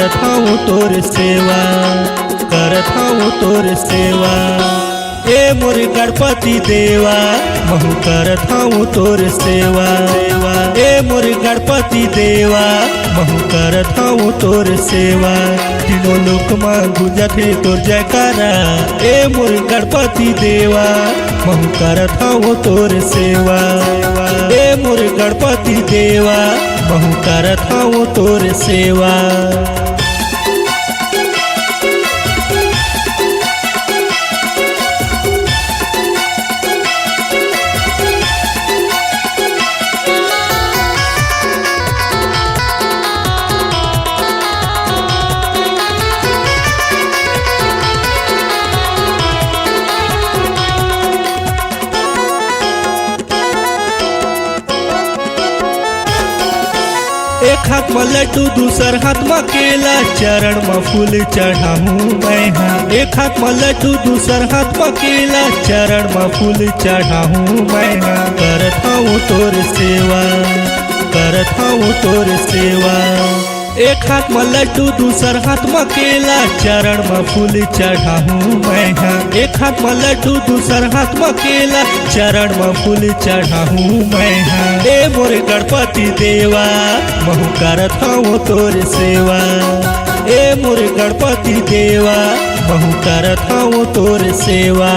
करत हूँ तोर सेवा, करत हूँ तोर सेवा। ए मोर गणपति देवा महू करत हूँ तोर सेवा। ए मोर गणपति देवा महू करत हूँ तोर सेवा। तीनों लोक में गुंजत है तोर जयकारा। ए मोर गणपति देवा महू करत हूँ तोर सेवा। ए मोर गणपति देवा महू करत हूँ तोर सेवा। एक हाथ में लड्डू दूसर हाथ में केला, चरण में फूल चढ़ाऊं मैं हाँ। एक हाथ में लड्डू दूसर हाथ में केला, चरण में फूल चढ़ाऊं मैं हाँ। करत हूँ तोर सेवा, करत हूँ तोर सेवा। एक हाथ में लड्डू दूसर हाथ में केला, चरण में फूल चढ़ाऊं मैं हाँ। एक हाथ में लड्डू दूसर हाथ में केला, चरण में फूल चढ़ाऊं मैं हाँ। ए मोर गणपति देवा महू करत हूँ तोर सेवा। ए मोर गणपति देवा महू करत हूँ तोर सेवा।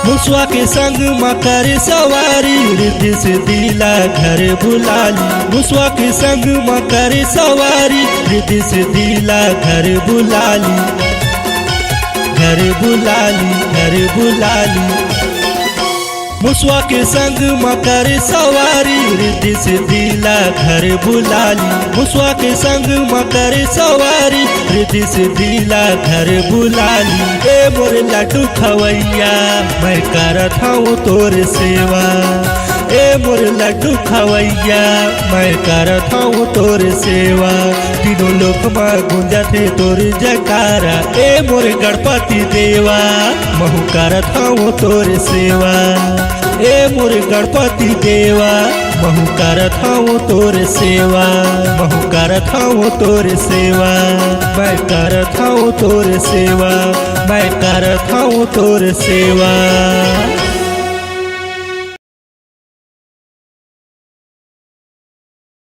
मुसवा के संग मकर सवारी, रिद्धि सिद्धिला घर बुलाली। मुसवा के संग मकर सवारी, रिद्धि सिद्धिला घर बुलाली। घर बुलाली, घर बुलाली। मुसवा के संग मकर सवारी, रिद्धि सिद्धिला घर बुलाली। मुसवा के संग मकर सवारी, रिद्धि सिद्धिला घर बुलाली। ए मोर लड्डू खवैया मैं करत हूँ तोर सेवा। ए मोर लड्डू खवैया मैं करत हूँ तोर सेवा। तीनों लोक में गुंजत है तोर जयकारा। ए मोर गणपति देवा महू करत हूँ तोर सेवा। ए मोर गणपति देवा महू करत हूँ तोर सेवा। महू करत हूँ तोर सेवा, मैं करत हूँ तोर सेवा, मैं करत हूँ तोर सेवा।